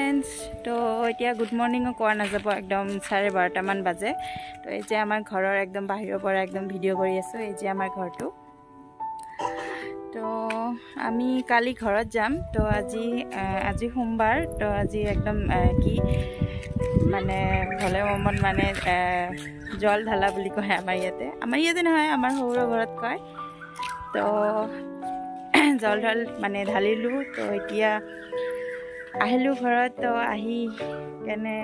Friends तो इतना good मर्निंगो कोৱা নাযাব एकदम 12:30 মান বাজে তো এই যে আমাৰ ঘৰৰ একদম বাহিৰৰ পৰা একদম ভিডিও কৰি আছো এই যে আমাৰ ঘৰটো তো আমি কালি ঘৰত যাম তো আজি সোমবাৰ তো আজি একদম কি মানে ভলে মন মানে জল ঢালা বুলি কয় আমাৰ ইয়াতে নহয় আমাৰ সৌৰ ঘৰত কয় তো জল ঢাল মানে ঢালিলো তো এতিয়া আহিলো ঘৰত তো আহি কেনে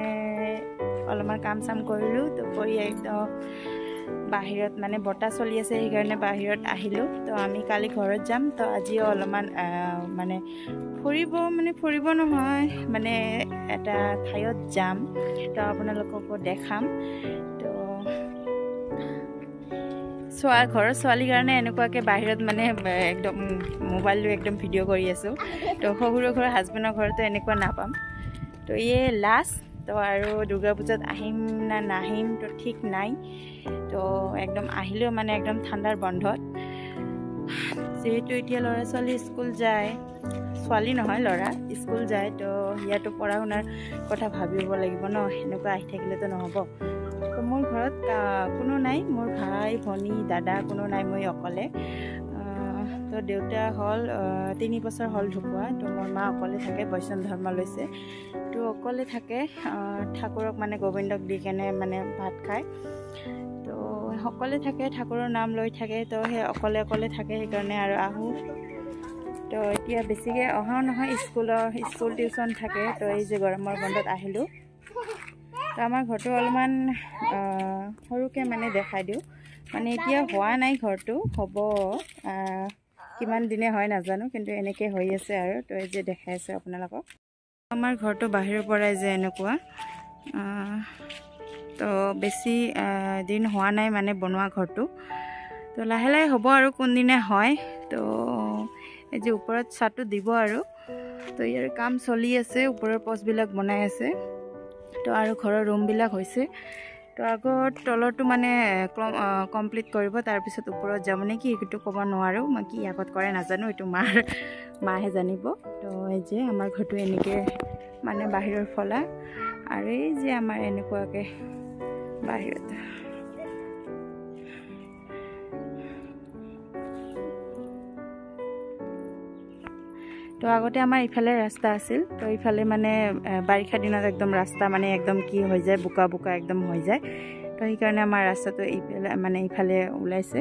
অলপমান কাম চাম কৰিলো তো কৰি একদম বাহিৰত মানে বটা চলি আছে সেই কাৰণে বাহিৰত আহিলো তো আমি কালি ঘৰত যাম তো আজি অলপমান মানে ফুৰিব নহয় মানে এটা ঠাইত যাম তো আপোনালোককো দেখাম তো ঘৰৰ ছোৱালীৰ কাৰণে এনেকুৱাকে বাহিৰত মানে একদম মোবাইলটো একদম ভিডিও কৰি আছো তো শহুৰৰ ঘৰ হাজবেণ্ডৰ ঘৰতো এনেকুৱা নাপাম তো এই লাষ্ট তো আৰু দুৰ্গা পূজাত আহিম না নাহিম তো ঠিক নাই তো একদম আহিলেও মানে একদম ঠাণ্ডাৰ বন্ধত যেহেতু এতিয়া ল'ৰা ছোৱালী স্কুল যায় ছোৱালী নহয় ল'ৰা স্কুল যায় তো ইয়াতো পঢ়া শুনাৰ কথা ভাবিব লাগিব ন এনেকুৱা আহি থাকিলেতো নহ'ব তো মোৰ ঘৰত কোনো নাই মোৰ ভাই ভনী দাদা কোনো নাই মই অকলে তো দেউতা হ'ল 3 বছৰ হ'ল ঢুকুৱা তো মোৰ মা অকলে থাকে বৈষ্ণৱ ধৰ্ম লৈছে তো অকলে থাকে ঠাকুৰক মানে গোবিন্দক দি কেনে মানে ভাত খায় তো সকলে থাকে ঠাকুৰৰ নাম লৈ থাকে তো সেই অকলে থাকে সেইকাৰণে আৰু আহোঁ তো এতিয়া বেছিকৈ অহাও নহয় স্কুল টিউশ্যন থাকে তো এই যে গৰমৰ বন্ধত আহিলোঁ তো আমাৰ ঘৰটো অলপমান সৰুকৈ মানে দেখাই দিওঁ মানে এতিয়া হোৱা নাই ঘৰটো হ'ব কিমান দিনে হয় নাজানো কিন্তু এনেকৈ হৈ আছে আৰু তো এই যে দেখাই আছোঁ আপোনালোকক আমাৰ ঘৰটো বাহিৰৰ পৰাই যে এনেকুৱা তো বেছি দিন হোৱা নাই মানে বনোৱা ঘৰটো তো লাহে লাহে হ'ব আৰু কোনদিনা হয় তো এই যে ওপৰত ছাদটো দিব আৰু তো ইয়াৰ কাম চলি আছে ওপৰৰ পষ্টবিলাক বনাই আছে তো আৰু ঘৰৰ ৰুমবিলাক হৈছে তো আগত তলৰটো মানে কমপ্লিট কৰিব তাৰপিছত ওপৰত যাব নেকি এইটো ক'ব নোৱাৰোঁ মই কি আগত কৰে নাজানো এইটো মাহে জানিব তো এই যে আমাৰ ঘৰটো এনেকৈ মানে বাহিৰৰ ফলা আৰু এই যে আমাৰ এনেকুৱাকৈ বাহিৰত তো আগতে আমাৰ ইফালে ৰাস্তা আছিল তো ইফালে মানে বাৰিষা দিনত একদম ৰাস্তা মানে একদম কি হৈ যায় বোকা একদম হৈ যায় তো সেইকাৰণে আমাৰ ৰাস্তাটো ইফালে ওলাইছে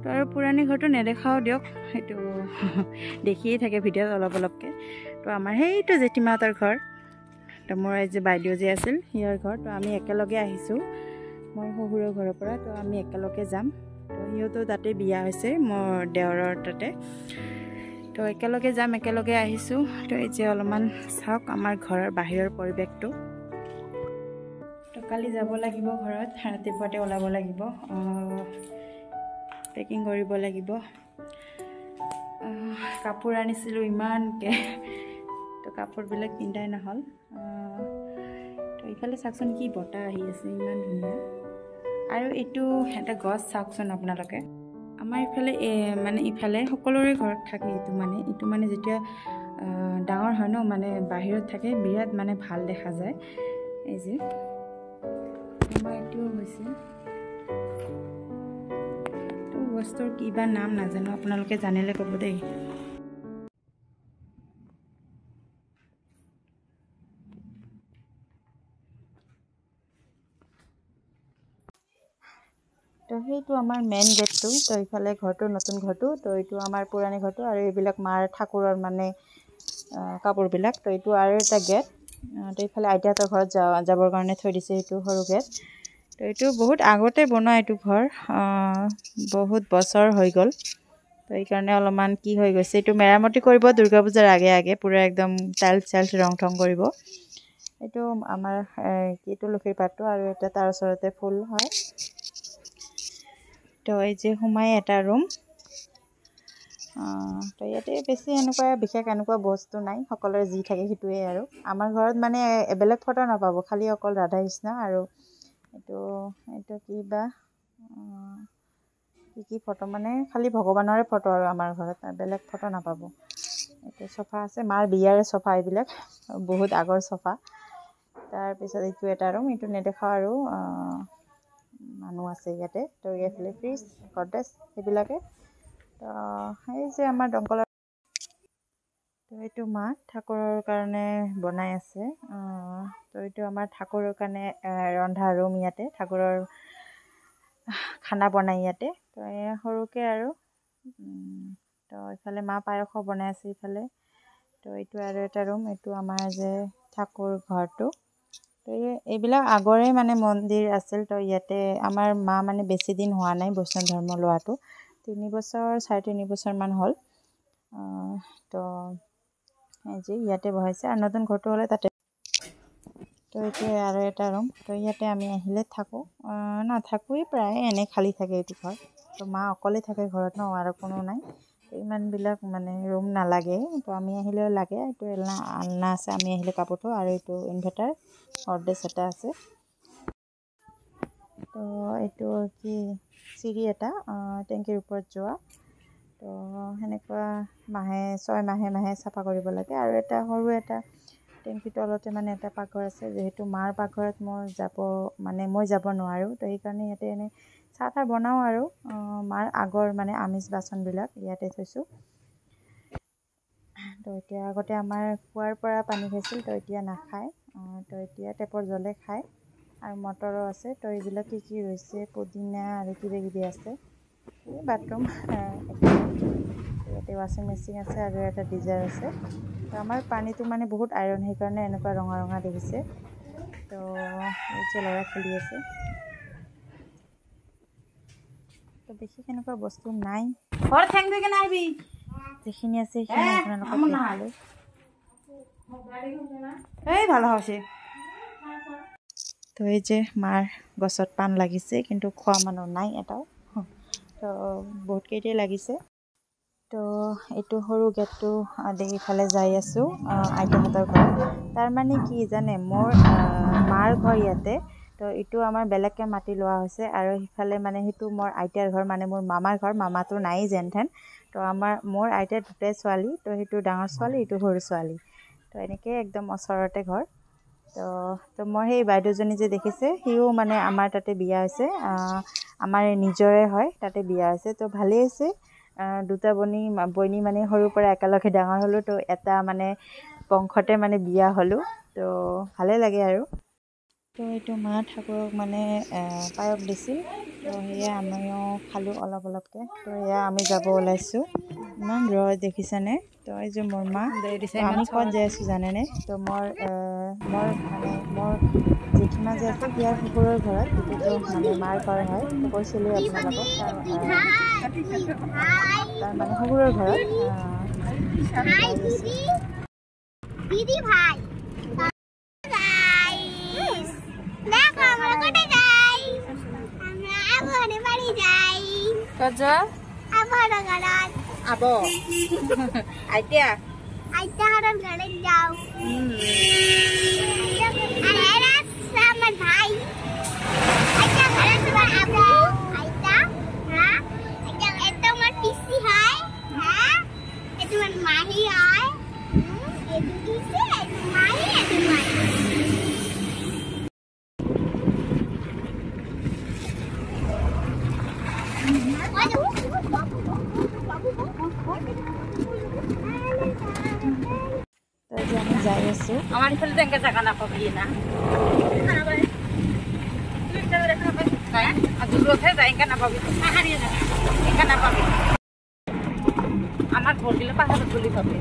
তো আৰু পুৰণি ঘৰটো নেদেখাও দিয়ক সেইটো দেখিয়ে থাকে ভিডিঅ'ত অলপকৈ তো আমাৰ সেইটো জেঠীমাহঁতৰ ঘৰ তো মোৰ এই যে বাইদেউ যে আছিল সিহঁৰ ঘৰ তো আমি একেলগে আহিছোঁ মোৰ শহুৰৰ ঘৰৰ পৰা তো আমি একেলগে যাম তো সিহঁতো তাতে বিয়া হৈছে মোৰ দেওৰৰ তাতে তো একেলগে যাম একেলগে আহিছোঁ তো এই যে অলপমান চাওক আমাৰ ঘৰৰ বাহিৰৰ পৰিৱেশটো তো কালি যাব লাগিব ঘৰত ৰাতিপুৱাতে ওলাব লাগিব পেকিং কৰিব লাগিব কাপোৰ আনিছিলোঁ ইমানকৈ তো কাপোৰবিলাক পিন্ধাই নহ'ল তো ইফালে চাওকচোন কি বতাহ আহি আছে ইমান ধুনীয়া আৰু এইটো এটা গছ চাওকচোন আপোনালোকে আমাৰ ইফালে সকলোৰে ঘৰত থাকে এইটো মানে যেতিয়া ডাঙৰ হয় ন মানে বাহিৰত থাকে বিৰাট মানে ভাল দেখা যায় এই যে আমাৰ এইটোও হৈছে তো গছটোৰ কিবা নাম নাজানো আপোনালোকে জানিলে ক'ব দেই তো সেইটো আমাৰ মেইন গেটটো তো ইফালে ঘৰটো নতুন ঘৰটো তো এইটো আমাৰ পুৰণি ঘৰটো আৰু এইবিলাক মাৰ ঠাকুৰৰ মানে কাপোৰবিলাক তো এইটো আৰু এটা গেট তো এইফালে আইতাহঁতৰ ঘৰত যাবৰ কাৰণে থৈ দিছে এইটো সৰু গেট তো এইটো বহুত আগতে বনোৱা এইটো ঘৰ বহুত বছৰ হৈ গ'ল তো এইকাৰণে অলপমান কি হৈ গৈছে এইটো মেৰামতি কৰিব দুৰ্গা পূজাৰ আগে পূৰা একদম টাইলছ ৰং থং কৰিব এইটো আমাৰ তুলসীৰ পাতটো আৰু এটা তাৰ ওচৰতে ফুল হয় তো এই যে সোমাই এটা ৰুম তো ইয়াতে বেছি বিশেষ এনেকুৱা বস্তু নাই সকলোৰে যি থাকে সেইটোৱে আৰু আমাৰ ঘৰত মানে বেলেগ ফটো নাপাব খালি অকল ৰাধা কৃষ্ণ আৰু এইটো কিবা কি ফটো মানে খালি ভগৱানৰে ফটো আৰু আমাৰ ঘৰত বেলেগ ফটো নাপাব এইটো চফা আছে মাৰ বিয়াৰে চফা এইবিলাক বহুত আগৰ চফা তাৰপিছত এইটো এটা ৰুম এইটো নেদেখাওঁ আৰু মানুহ আছে ইয়াতে তো এইফালে ফ্ৰিজ গডৰেজ সেইবিলাকে তো এই যে আমাৰ দমকলৰ তো এইটো মা ঠাকুৰৰ কাৰণে বনাই আছে তো এইটো আমাৰ ঠাকুৰৰ কাৰণে ৰন্ধা ৰুম ইয়াতে ঠাকুৰৰ খানা বনাই ইয়াতে তো সৰুকৈ আৰু তো ইফালে মা পায়সো বনাই আছে ইফালে তো এইটো আৰু এটা ৰুম এইটো আমাৰ যে ঠাকুৰ ঘৰটো তো এইবিলাক আগৰে মানে মন্দিৰ আছিল তো ইয়াতে আমাৰ মা মানে বেছি দিন হোৱা নাই বৈষ্ণৱ ধৰ্ম লোৱাটো 3 বছৰ 3.5 বছৰমান হ'ল তো যে ইয়াতে বহাইছে আৰু নতুন ঘৰটো হ'লে তাতে তো এইটোৱে আৰু এটা ৰুম তো ইয়াতে আমি আহিলে থাকোঁ নাথাকোঁৱেই প্ৰায় এনেই খালী থাকে এইটো ঘৰ তো মা অকলে থাকে ঘৰত ন আৰু কোনো নাই ইমানবিলাক মানে ৰুম নালাগে তো আমি আহিলেও লাগে এইটো আলনা আছে আমি আহিলে কাপোৰ থওঁ আৰু এইটো ইনভাৰ্টাৰ গডৰেজ এটা আছে তো এইটো কি চিৰি এটা টেংকিৰ ওপৰত যোৱা তো সেনেকুৱা 6 মাহে চাফা কৰিব লাগে আৰু এটা সৰু এটা টেংকিৰ তলতে মানে এটা পাকঘৰ আছে যিহেতু মাৰ পাকঘৰত মই যাব নোৱাৰোঁ তো সেইকাৰণে ইয়াতে এনেই চাহ বনাওঁ আৰু মাৰ আগৰ মানে আমিষ বাচনবিলাক ইয়াতে থৈছোঁ তো এতিয়া আগতে আমাৰ কুঁৱাৰ পৰা পানী খাইছিল তো এতিয়া নাখায় তো এতিয়া টেপৰ জলে খায় আৰু মটৰো আছে তো এইবিলাক কি ৰৈছে পুদিনা আৰু কিবাকিবি আছে এই বাথৰুম ইয়াতে ৱাশ্বিং মেচিন আছে আৰু এটা গিজাৰ আছে তো আমাৰ পানীটো মানে বহুত আইৰণ সেইকাৰণে এনেকুৱা ৰঙা ৰঙা দেখিছে তো এই যে ল'ৰা খেলি আছে তো বেছি কেনেকুৱা বস্তু নাই ঘৰ ঠেং দি কেনে আহিবি যিখিনি আছে সেইখিনি আপোনালোকক দেখালোঁ এই ভাল হৈছে তো এই যে মাৰ গছত পাণ লাগিছে কিন্তু খোৱা মানুহ নাই এটাও তো বহুত কেইটাই লাগিছে তো এইটো সৰু গেটটো ইফালে যাই আছোঁ আইতাহঁতৰ ঘৰ তাৰমানে কি জানে মোৰ মাৰ ঘৰ ইয়াতে তো এইটো আমাৰ বেলেগকৈ মাটি লোৱা হৈছে আৰু সিফালে মানে সেইটো মোৰ আইতাৰ ঘৰ মানে মোৰ মামাৰ ঘৰ মামাটো নায়েই যেন তেন তো মোৰ আইতাৰ দুটাই ছোৱালী তো সেইটো ডাঙৰ ছোৱালী এইটো সৰু ছোৱালী তো এনেকৈ একদম ওচৰতে ঘৰ তো মই সেই বাইদেউজনী যে দেখিছে সিও মানে আমাৰ তাতে বিয়া হৈছে আমাৰ নিজৰে হয় তাতে বিয়া হৈছে তো ভালেই হৈছে দুটা বইনী মানে সৰুৰ পৰা একেলগে ডাঙৰ হ'লোঁ তো এটা মানে বংশতে মানে বিয়া হ'লোঁ তো ভালেই লাগে আৰু তো এইটো মা ঠাকুৰক মানে পায়স দিছিল তো সেয়া আমিও খালোঁ অলপকৈ তো এয়া আমি যাব ওলাইছোঁ ইমান ৰ'দ দেখিছেনে তো এই যে মোৰ মা আমি ক'ত যাই আছোঁ জানেনে তো মোৰ জেঠীমা যে আছে ইয়াৰ শহুৰৰ ঘৰত সেইটোতো মানে মাৰ ঘৰ হয় তো কৈছিলোঁ আপোনালোকক তাৰ মানে শহুৰৰ ঘৰত দিদি ভাই আমি যাই আছোঁ আমাৰ ইফালে তেনেকৈ জেগা নাপাবি না নাপাবি আমাৰ ঘৰ দিলে পাহাৰত বুলি পাবি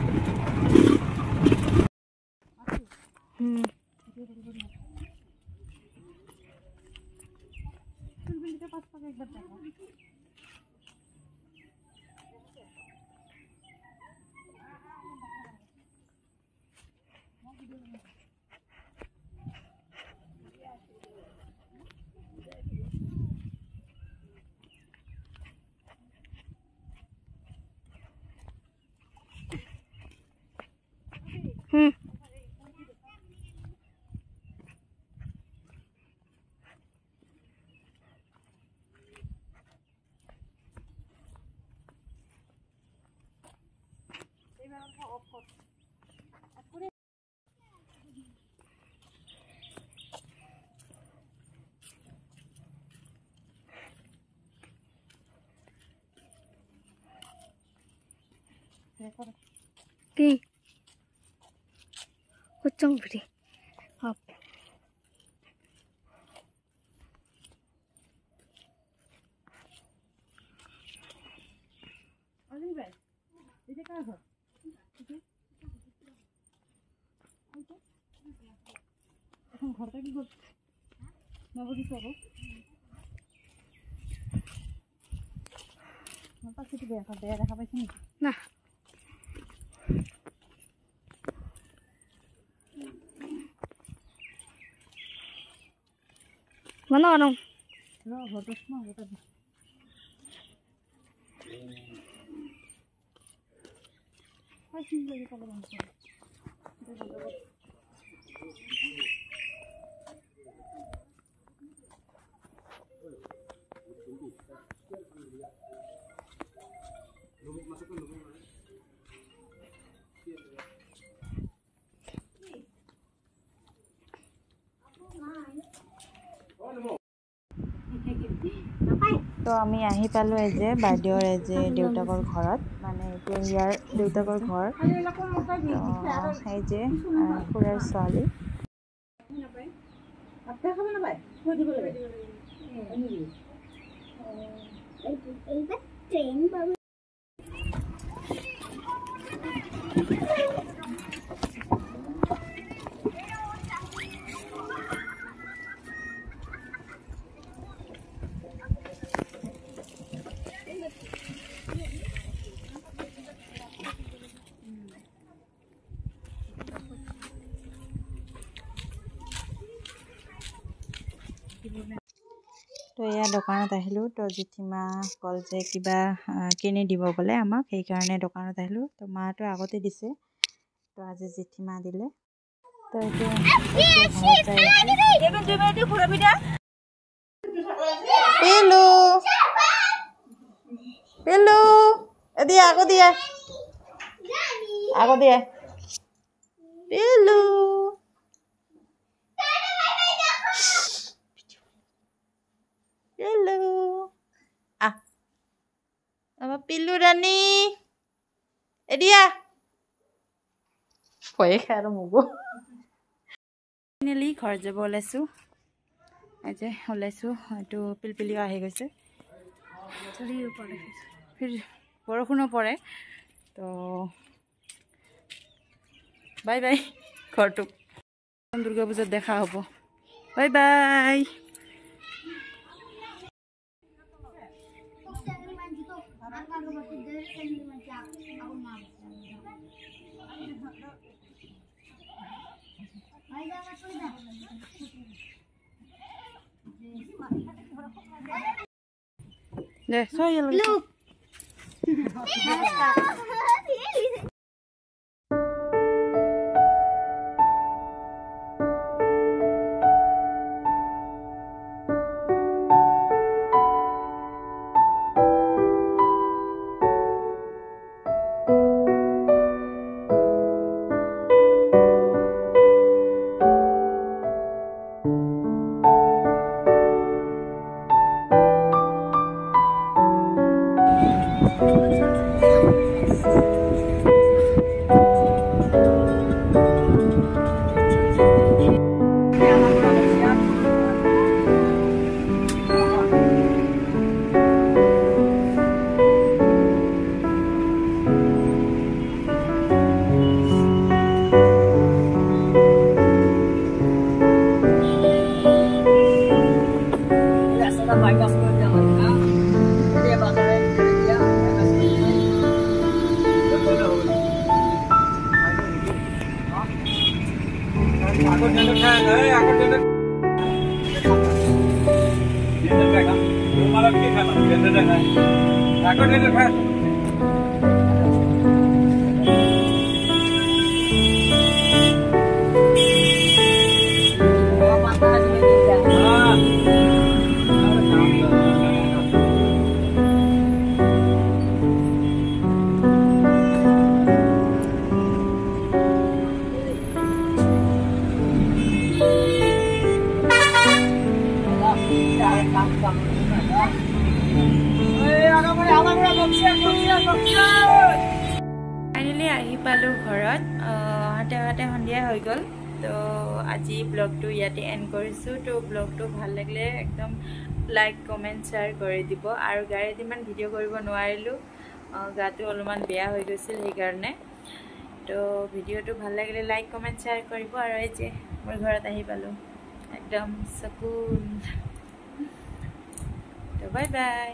কি কুচং ভৰি হপ ঘৰতে কি গ'ল নবদিছো আকৌ পাখিটো বেয়া দেখা পাইছে নেকি না mana orang ঘৰটো সোমাব তাত তো আমি আহি পালোঁ যে বাইদেউৰ যে দেউতাকৰ ঘৰত মানে এতিয়া ইয়াৰ দেউতাকৰ ঘৰ এই যে খুৰাৰ ছোৱালী তো এয়া দোকানত আহিলোঁ তো জেঠীমা কল যে কিবা কিনি দিব বোলে আমাক সেইকাৰণে দোকানত আহিলোঁ তো মাটো আগতে দিছে তো আজি জেঠীমা দিলে তো পেলু পেলু দিয়া আগো দিয়া পেলু Hello. Apa pilu Dani? Dia. Pokoknya kayak mugo. Finally ঘৰ যাব ওলাইছোঁ যে ওলাইছোঁ এইটো পিলপিলি আহি গৈছে বৰষুণো পৰে তো বাই বাই ঘৰটো দুৰ্গা পূজাত দেখা হ'ব bye bye deh saya lu আহি পালোঁ ঘৰত আহোঁতে সন্ধিয়া হৈ গ'ল তো আজি ব্লগটো ইয়াতে এণ্ড কৰিছোঁ তো ব্লগটো ভাল লাগিলে একদম লাইক কমেণ্ট শ্বেয়াৰ কৰি দিব আৰু গাড়ীত ইমান ভিডিঅ' কৰিব নোৱাৰিলোঁ গাটো অলপমান বেয়া হৈ গৈছিল সেইকাৰণে তো ভিডিঅ'টো ভাল লাগিলে লাইক কমেণ্ট শ্বেয়াৰ কৰিব আৰু এই যে মোৰ ঘৰত আহি পালোঁ একদম চকুন তো বাই বাই